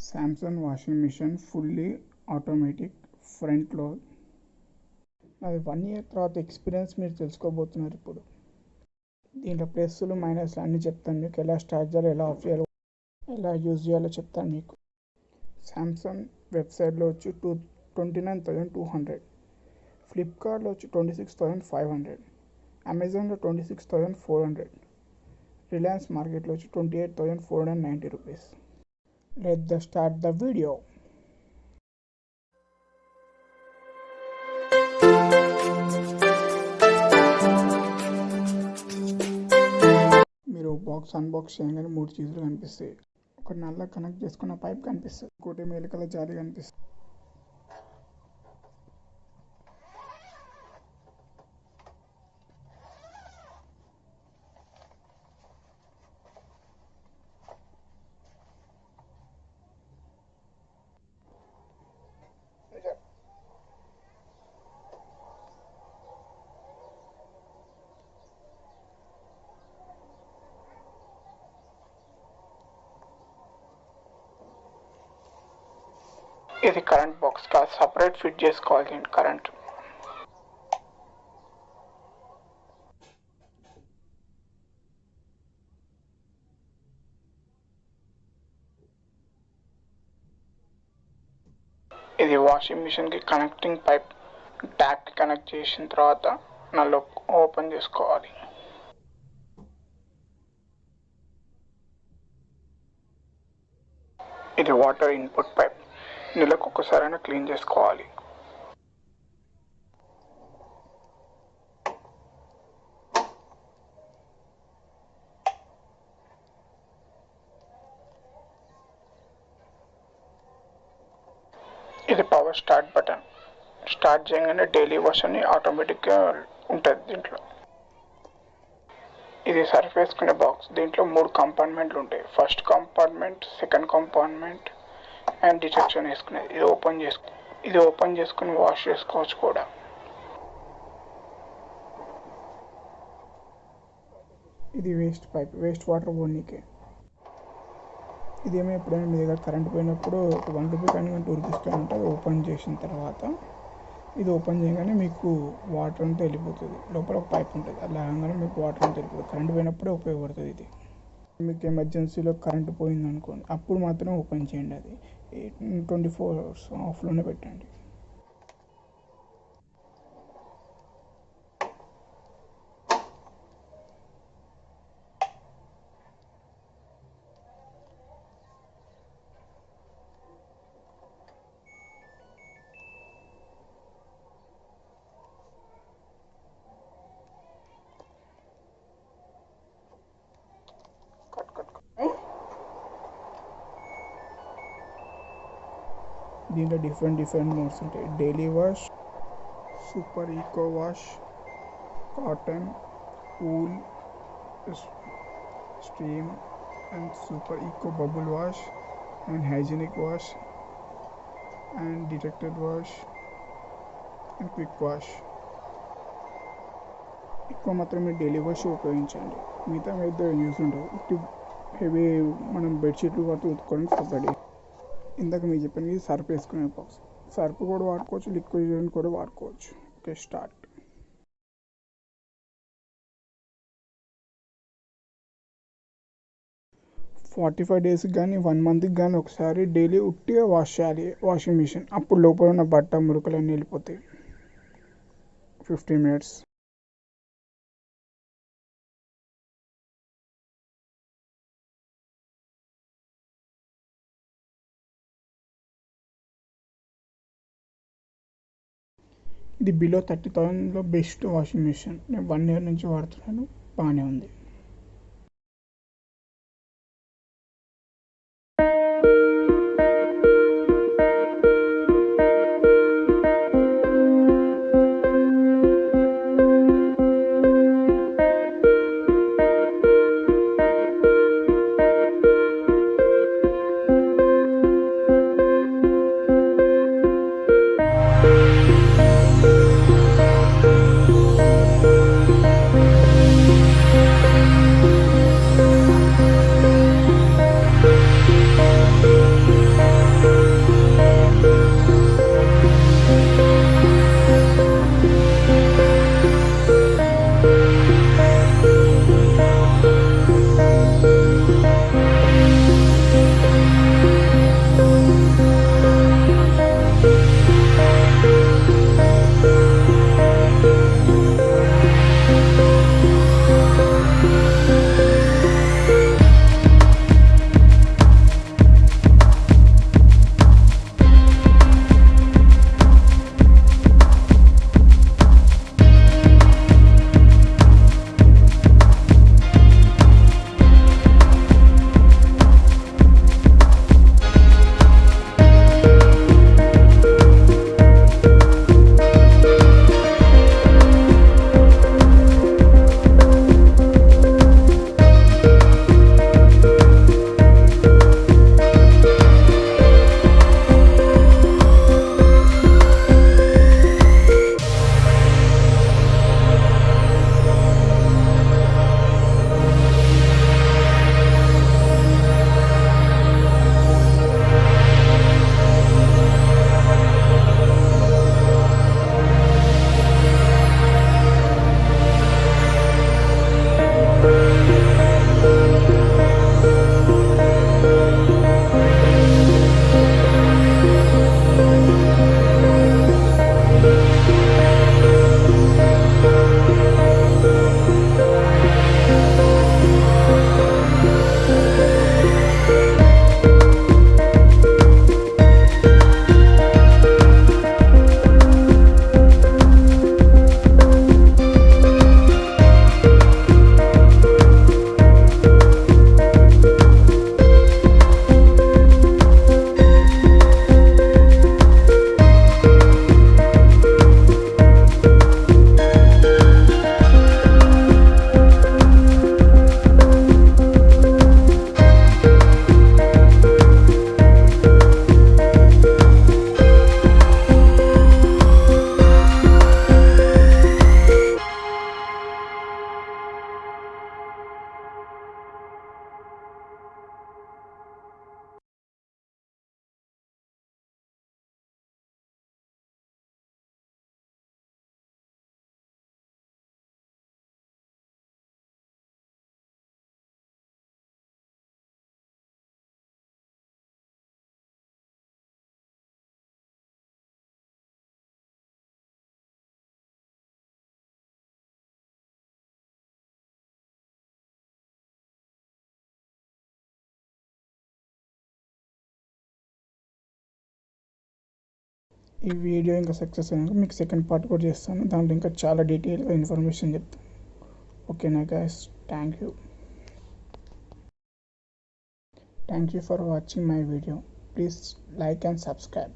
Samsung washing machine fully automatic front load. అది 1 year తర్వాత experience మీరు తెలుసుకోబోతున్నారు. ఇప్పుడు దీంట్లో ప్లస్లు మైనస్లు అన్నీ చెప్తాను మీకు. ఎలా స్టార్ట్ చేయాలో, ఎలా ఆఫ్ చేయాలో, ఎలా యూజ్ చేయాలో చెప్తాను మీకు. సామ్సంగ్ వెబ్సైట్లో వచ్చి 29,200, ఫ్లిప్కార్ట్లో వచ్చి 26,500, అమెజాన్లో 26,400, రిలయన్స్ మార్కెట్లో వచ్చి 28,490 rupees. Let's start the video. మీరు బాక్స్ అన్బాక్స్ చేయగానే 3 చీజులు కనిపిస్తాయి. ఒక నల్ల కనెక్ట్ చేసుకున్న పైప్ కనిపిస్తుంది, ఇంకోటి మెలికల జాలి కనిపిస్తుంది. ఇది కరెంట్ బాక్స్ కాదు, సపరేట్ ఫిట్ చేసుకోవాలి కరెంట్. ఇది వాషింగ్ మిషన్కి కనెక్టింగ్ పైప్. ట్యాప్కి కనెక్ట్ చేసిన తర్వాత నల్లు ఓపెన్ చేసుకోవాలి. ఇది వాటర్ ఇన్పుట్ పైప్. నెలకు ఒక్కసారైనా క్లీన్ చేసుకోవాలి. ఇది పవర్ స్టార్ట్ బటన్. స్టార్ట్ చేయగానే డైలీ వాష్ అని ఆటోమేటిక్గా ఉంటుంది దీంట్లో. ఇది సర్ఫ్ వేసుకునే బాక్స్. దీంట్లో 3 కంపార్ట్మెంట్లు ఉంటాయి. First compartment, second compartment and detection వేసుకునేది. ఇది ఓపెన్ చేసుకుని వాష్ చేసుకోవచ్చు కూడా. ఇది వేస్ట్ పైప్, వేస్ట్ వాటర్ పోనీకే. ఇదేమో ఎప్పుడైనా మీ దగ్గర కరెంట్ పోయినప్పుడు ఒక 1 రూపీ కానీ 2 రూపీస్ కానీ ఉంటుంది. ఓపెన్ చేసిన తర్వాత ఇది ఓపెన్ చేయగానే మీకు వాటర్ అంతా వెళ్ళిపోతుంది. లోపల ఒక పైప్ ఉంటుంది, అలా రాగానే మీకు వాటర్ అంతా వెళ్ళిపోతుంది. కరెంట్ పోయినప్పుడే ఉపయోగపడుతుంది ఇది. మీకు ఎమర్జెన్సీలో కరెంట్ పోయింది అనుకోండి, అప్పుడు మాత్రం ఓపెన్ చేయండి. అది 24 hours ఆఫ్లోనే పెట్టండి. దీంట్లో డిఫరెంట్ మోడ్స్ ఉంటాయి. Daily wash, super eco wash, cotton, cool, stream and super eco bubble wash and hygienic wash and detected wash and quick wash. ఎక్కువ మాత్రమే డైలీ వాష్ ఉపయోగించండి. మిగతా అయితే యూస్ ఉండవు. హెవీ మనం బెడ్షీట్లు వాటి ఉతుక్కోవడానికి సపరేట్. ఇందాక మీకు చెప్పాను, ఇది సర్ఫ్ వేసుకునే బాక్స్. సర్ఫ్ కూడా వాడుకోవచ్చు, లిక్విడ్ కూడా వాడుకోవచ్చు. Okay, start. $45 days కానీ 1 monthకి కానీ ఒకసారి డైలీ ఉట్టిగా వాష్ చేయాలి వాషింగ్ మిషన్. అప్పుడు లోపల ఉన్న బట్ట మురుకలన్నీ వెళ్ళిపోతాయి. 15 minutes. ఇది బిలో 30,000లో బెస్ట్ వాషింగ్ మిషన్. నేను 1 year నుంచి వాడుతున్నాను, బాగానే ఉంది. ఈ వీడియో ఇంకా సక్సెస్ అయినాక మీకు సెకండ్ పార్ట్ కూడా చేస్తాను. దాంట్లో ఇంకా చాలా డీటెయిల్గా ఇన్ఫర్మేషన్ చెప్తాను. ఓకేనా guys, thank you for watching my video. Please like and subscribe.